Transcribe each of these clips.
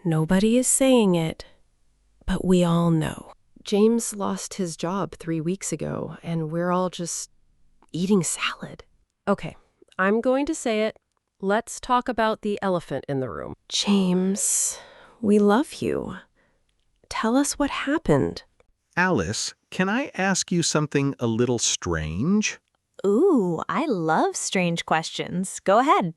Nobody is saying it, but we all know. James lost his job 3 weeks ago, and we're all just eating salad. Okay, I'm going to say it. Let's talk about the elephant in the room. James, we love you. Tell us what happened. Alice, can I ask you something a little strange? Ooh, I love strange questions. Go ahead.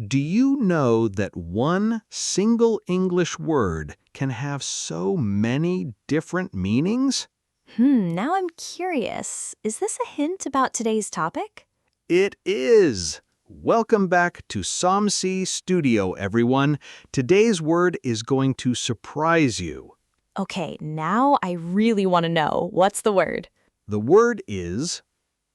Do you know that one single English word can have so many different meanings? Now I'm curious. Is this a hint about today's topic? It is! Welcome back to SomSee Studio, everyone. Today's word is going to surprise you. Okay, now I really want to know. What's the word? The word is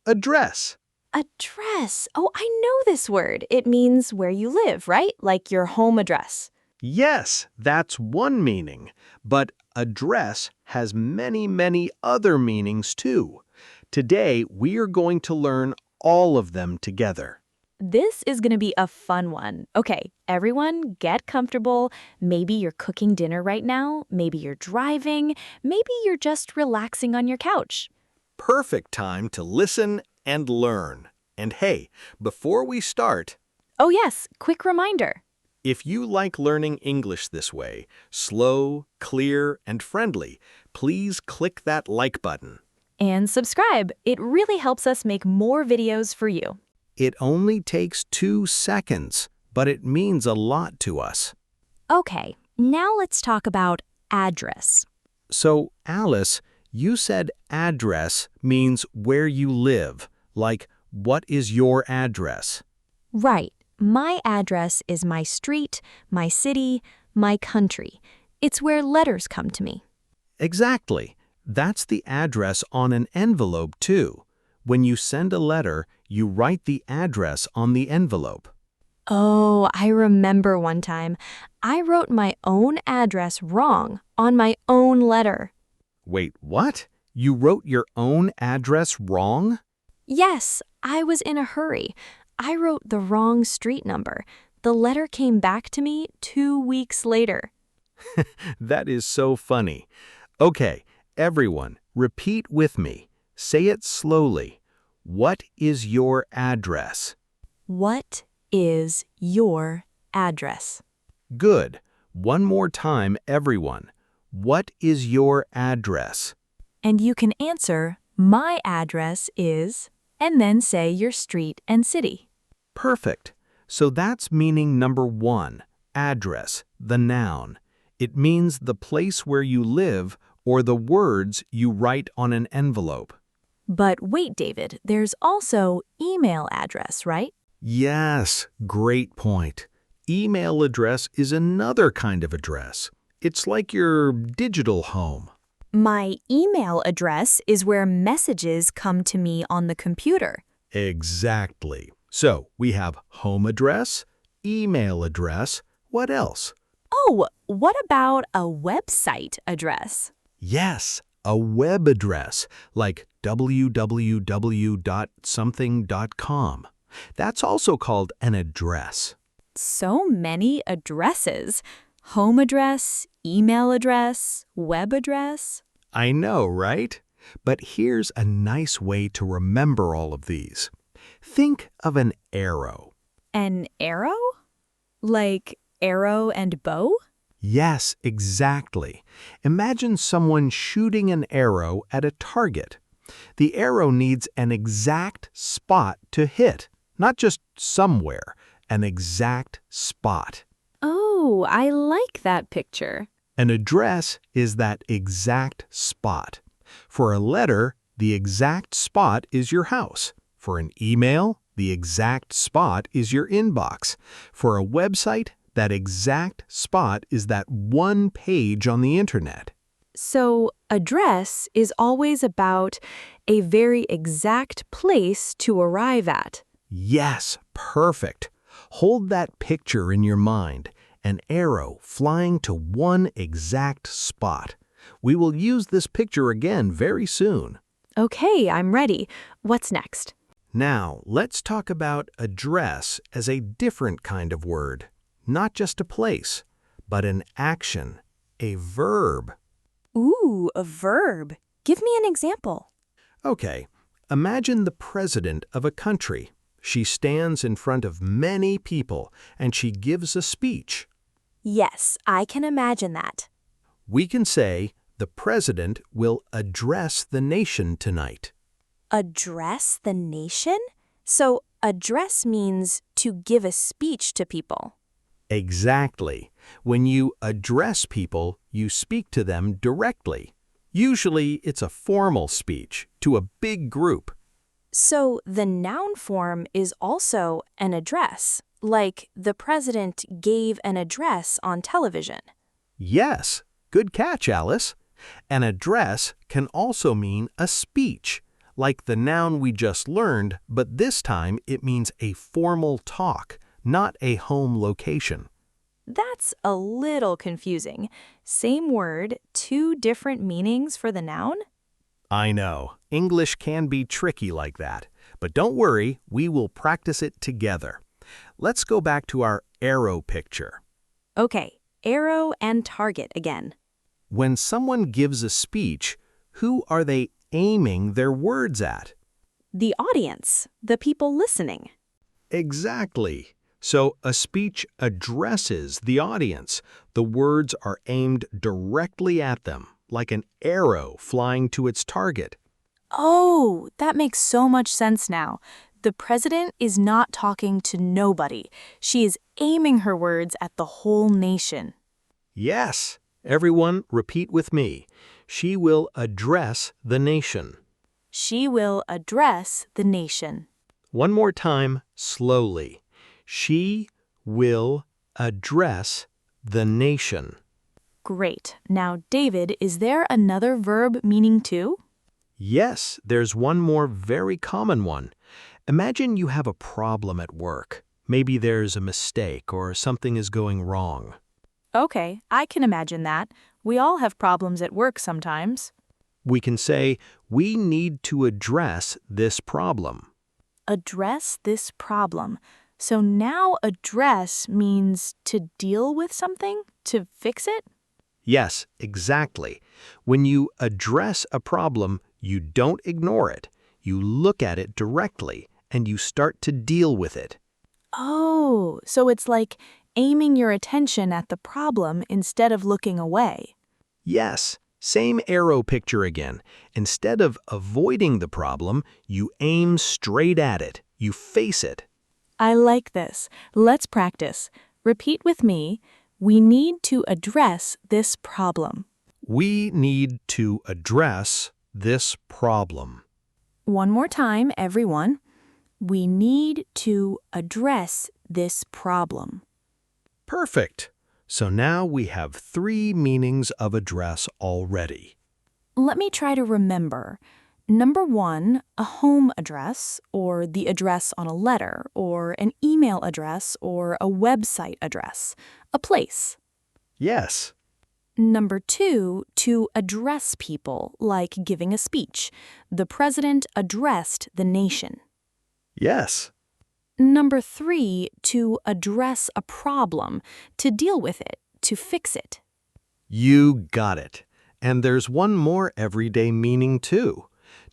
address. Address. Oh, I know this word. It means where you live, right? Like your home address. Yes, that's one meaning, but address has many other meanings too. Today, we are going to learn all of them together. This is going to be a fun one. Okay, everyone get comfortable. Maybe you're cooking dinner right now. Maybe you're driving. Maybe you're just relaxing on your couch. Perfect time to listen and learn. And hey, before we start, Oh yes, quick reminder. if you like learning English this way, slow, clear, and friendly, please click that like button. And subscribe. It really helps us make more videos for you. It only takes 2 seconds, but it means a lot to us. Okay, now let's talk about address. So, Alice, you said address means where you live, like what is your address? Right. My address is my street, my city, my country. It's where letters come to me. Exactly. That's the address on an envelope, too. When you send a letter, you write the address on the envelope. Oh, I remember one time. I wrote my own address wrong on my own letter. Wait, what? You wrote your own address wrong? Yes, I was in a hurry. I wrote the wrong street number. The letter came back to me 2 weeks later. That is so funny. Okay, everyone, repeat with me. Say it slowly. What is your address? What is your address? Good. One more time, everyone. What is your address? And you can answer, my address is, and then say your street and city. Perfect. So that's meaning number 1, address, the noun. It means the place where you live or the words you write on an envelope. But wait, David, there's also email address, right? Yes, great point. Email address is another kind of address. It's like your digital home. My email address is where messages come to me on the computer. Exactly. So we have home address, email address. What else? Oh, what about a website address? Yes, a web address like www.something.com. That's also called an address. So many addresses. Home address, email address, web address. I know, right? But here's a nice way to remember all of these. Think of an arrow. An arrow? Like arrow and bow? Yes, exactly. Imagine someone shooting an arrow at a target. The arrow needs an exact spot to hit, not just somewhere, an exact spot. Oh, I like that picture. An address is that exact spot. For a letter, the exact spot is your house. For an email, the exact spot is your inbox. For a website, that exact spot is that one page on the internet. So, address is always about a very exact place to arrive at. Yes, perfect. Hold that picture in your mind, an arrow flying to one exact spot. We will use this picture again very soon. Okay, I'm ready. What's next? Now, let's talk about address as a different kind of word, not just a place, but an action, a verb. Ooh, a verb. Give me an example. Okay, imagine the president of a country. She stands in front of many people and she gives a speech. Yes, I can imagine that. We can say, the president will address the nation tonight. Address the nation? So, address means to give a speech to people. Exactly. When you address people, you speak to them directly. Usually, it's a formal speech to a big group. So, the noun form is also an address, like the president gave an address on television. Yes, good catch, Alice. An address can also mean a speech, like the noun we just learned, but this time it means a formal talk, not a home location. That's a little confusing. Same word, two different meanings for the noun? I know, English can be tricky like that, but don't worry, we will practice it together. Let's go back to our arrow picture. Okay, arrow and target again. When someone gives a speech, who are they aiming their words at? The audience, the people listening. Exactly. So a speech addresses the audience. The words are aimed directly at them, like an arrow flying to its target. Oh, that makes so much sense now. The president is not talking to nobody. She is aiming her words at the whole nation. Yes. Everyone, repeat with me. She will address the nation. She will address the nation. One more time, slowly. She will address the nation. Great. Now, David, is there another verb meaning to? Yes, there's one more very common one. Imagine you have a problem at work. Maybe there's a mistake or something is going wrong. Okay, I can imagine that. We all have problems at work sometimes. We can say, we need to address this problem. Address this problem. So now address means to deal with something, to fix it? Yes, exactly. When you address a problem, you don't ignore it. You look at it directly and you start to deal with it. Oh, so it's like aiming your attention at the problem instead of looking away. Yes, same arrow picture again. Instead of avoiding the problem, you aim straight at it. You face it. I like this. Let's practice. Repeat with me. We need to address this problem. We need to address this problem. One more time, everyone. We need to address this problem. Perfect. So now we have 3 meanings of address already. Let me try to remember. Number 1, a home address, or the address on a letter, or an email address, or a website address, a place. Yes. Number 2, to address people, like giving a speech. The president addressed the nation. Yes. Number 3, to address a problem, to deal with it, to fix it. You got it. And there's one more everyday meaning too.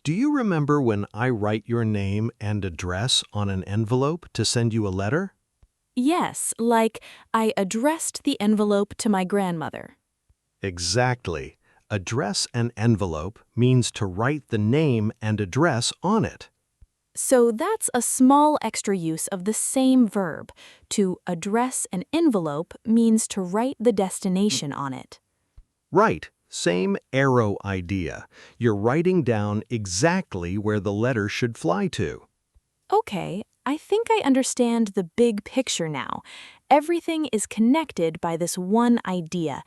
Do you remember when I write your name and address on an envelope to send you a letter? Yes, like I addressed the envelope to my grandmother. Exactly. Address an envelope means to write the name and address on it. So that's a small extra use of the same verb. To address an envelope means to write the destination on it. Right. Same arrow idea. You're writing down exactly where the letter should fly to. Okay, I think I understand the big picture now. Everything is connected by this one idea,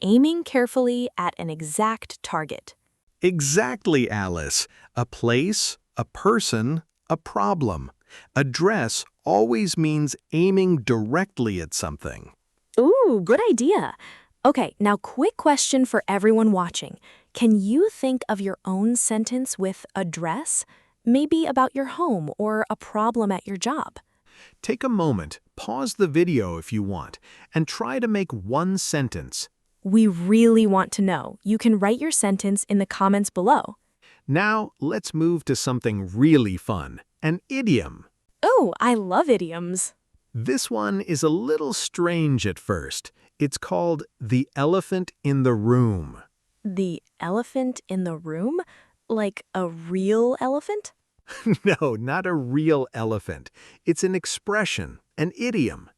aiming carefully at an exact target. Exactly, Alice. A place, a person, a problem. Address always means aiming directly at something. Ooh, good idea. Okay, now quick question for everyone watching. Can you think of your own sentence with address? Maybe about your home or a problem at your job. Take a moment, pause the video if you want, and try to make one sentence. We really want to know. You can write your sentence in the comments below. Now, let's move to something really fun, an idiom. Oh, I love idioms. This one is a little strange at first. It's called the elephant in the room. The elephant in the room? Like a real elephant? No, not a real elephant. It's an expression, an idiom.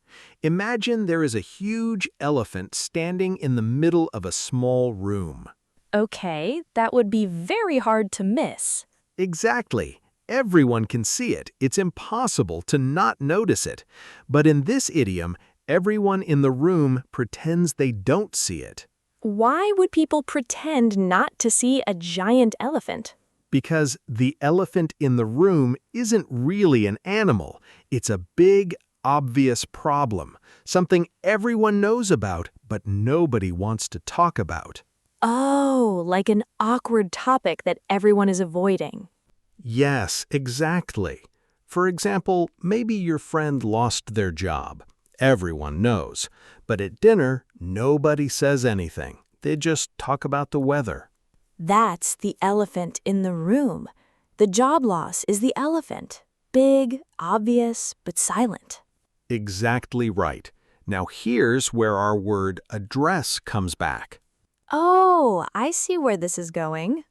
Imagine there is a huge elephant standing in the middle of a small room. Okay, that would be very hard to miss. Exactly. Everyone can see it. It's impossible to not notice it. But in this idiom, everyone in the room pretends they don't see it. Why would people pretend not to see a giant elephant? Because the elephant in the room isn't really an animal. It's a big, obvious problem, something everyone knows about, but nobody wants to talk about. Oh, like an awkward topic that everyone is avoiding. Yes, exactly. For example, maybe your friend lost their job. Everyone knows. But at dinner, nobody says anything. They just talk about the weather. That's the elephant in the room. The job loss is the elephant. Big, obvious, but silent. Exactly right. Now here's where our word address comes back. Oh, I see where this is going.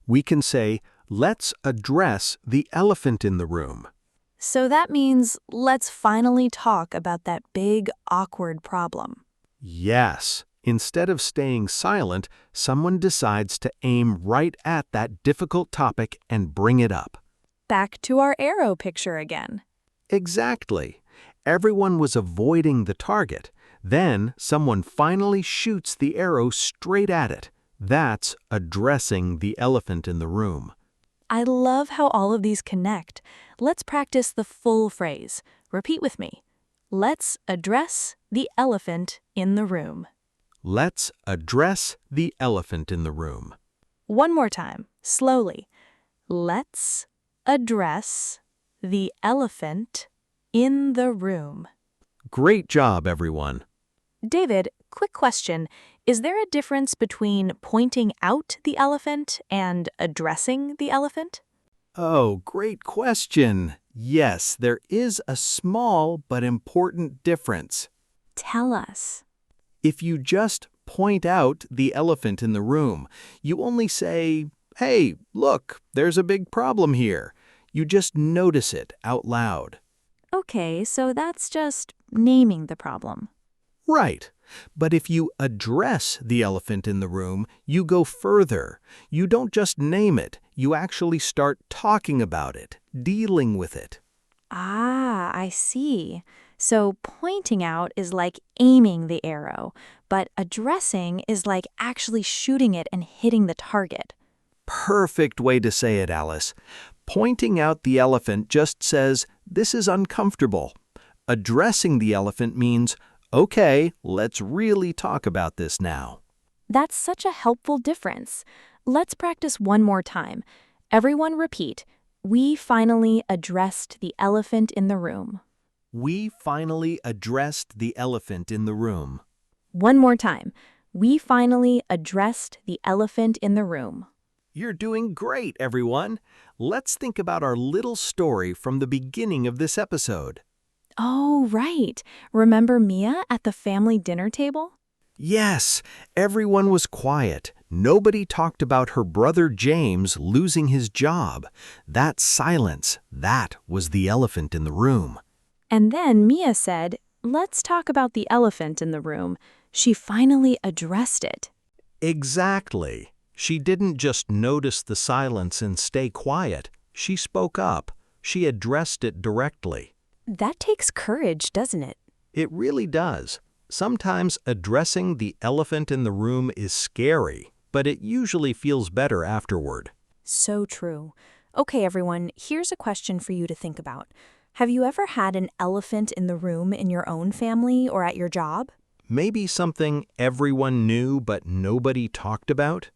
We can say, let's address the elephant in the room. So that means let's finally talk about that big, awkward problem. Yes. Instead of staying silent, someone decides to aim right at that difficult topic and bring it up. Back to our arrow picture again. Exactly. Everyone was avoiding the target. Then someone finally shoots the arrow straight at it. That's addressing the elephant in the room. I love how all of these connect. Let's practice the full phrase. Repeat with me. Let's address the elephant in the room. Let's address the elephant in the room. One more time, slowly. Let's address the elephant in the room. Great job, everyone. David, quick question. Is there a difference between pointing out the elephant and addressing the elephant? Oh, great question. Yes, there is a small but important difference. Tell us. If you just point out the elephant in the room, you only say, "Hey, look, there's a big problem here." You just notice it out loud. Okay, so that's just naming the problem. Right. But if you address the elephant in the room, you go further. You don't just name it, you actually start talking about it, dealing with it. Ah, I see. So pointing out is like aiming the arrow, but addressing is like actually shooting it and hitting the target. Perfect way to say it, Alice. Pointing out the elephant just says, "This is uncomfortable." Addressing the elephant means, "Okay, let's really talk about this now." That's such a helpful difference. Let's practice one more time. Everyone repeat. We finally addressed the elephant in the room. We finally addressed the elephant in the room. One more time. We finally addressed the elephant in the room. You're doing great, everyone. Let's think about our little story from the beginning of this episode. Oh, right. Remember Mia at the family dinner table? Yes, everyone was quiet. Nobody talked about her brother James losing his job. That silence, that was the elephant in the room. And then Mia said, "Let's talk about the elephant in the room." She finally addressed it. Exactly. She didn't just notice the silence and stay quiet. She spoke up. She addressed it directly. That takes courage, doesn't it? It really does. Sometimes addressing the elephant in the room is scary, but it usually feels better afterward. So true. Okay, everyone, here's a question for you to think about. Have you ever had an elephant in the room in your own family or at your job? Maybe something everyone knew but nobody talked about?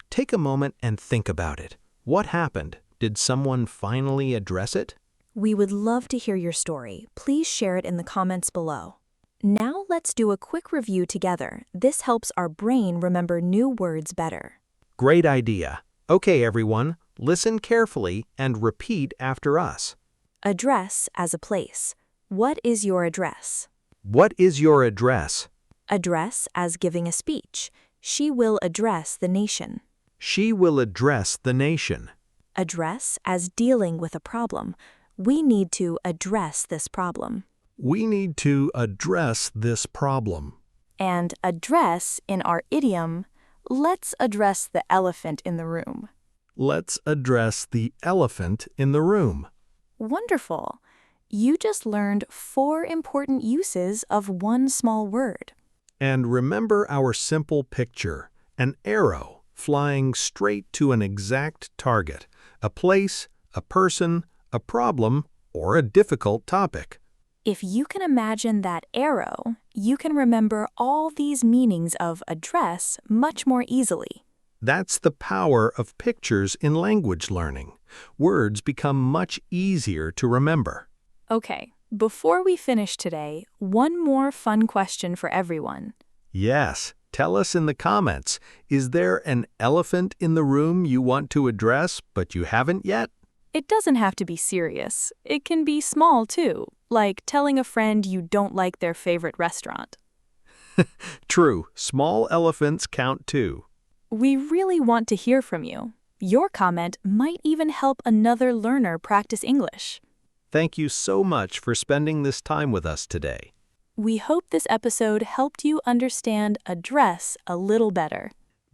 Take a moment and think about it. What happened? Did someone finally address it? We would love to hear your story. Please share it in the comments below. Now let's do a quick review together. This helps our brain remember new words better. Great idea. Okay, everyone, listen carefully and repeat after us. Address as a place. What is your address? What is your address? Address as giving a speech. She will address the nation. She will address the nation. Address as dealing with a problem. We need to address this problem. We need to address this problem. And address in our idiom, let's address the elephant in the room. Let's address the elephant in the room. Wonderful! You just learned 4 important uses of one small word. And remember our simple picture, an arrow flying straight to an exact target, a place, a person, a problem, or a difficult topic. If you can imagine that arrow, you can remember all these meanings of address much more easily. That's the power of pictures in language learning. Words become much easier to remember. Okay, before we finish today, one more fun question for everyone. Yes, tell us in the comments, is there an elephant in the room you want to address but you haven't yet? It doesn't have to be serious. It can be small too, like telling a friend you don't like their favorite restaurant. True, small elephants count too. We really want to hear from you. Your comment might even help another learner practice English. Thank you so much for spending this time with us today. We hope this episode helped you understand address a little better.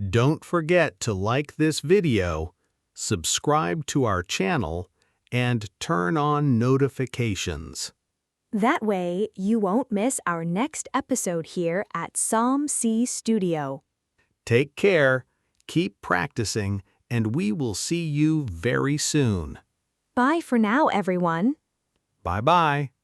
Don't forget to like this video, subscribe to our channel, and turn on notifications. That way, you won't miss our next episode here at SomSee Studio. Take care, keep practicing, and we will see you very soon. Bye for now, everyone. Bye-bye.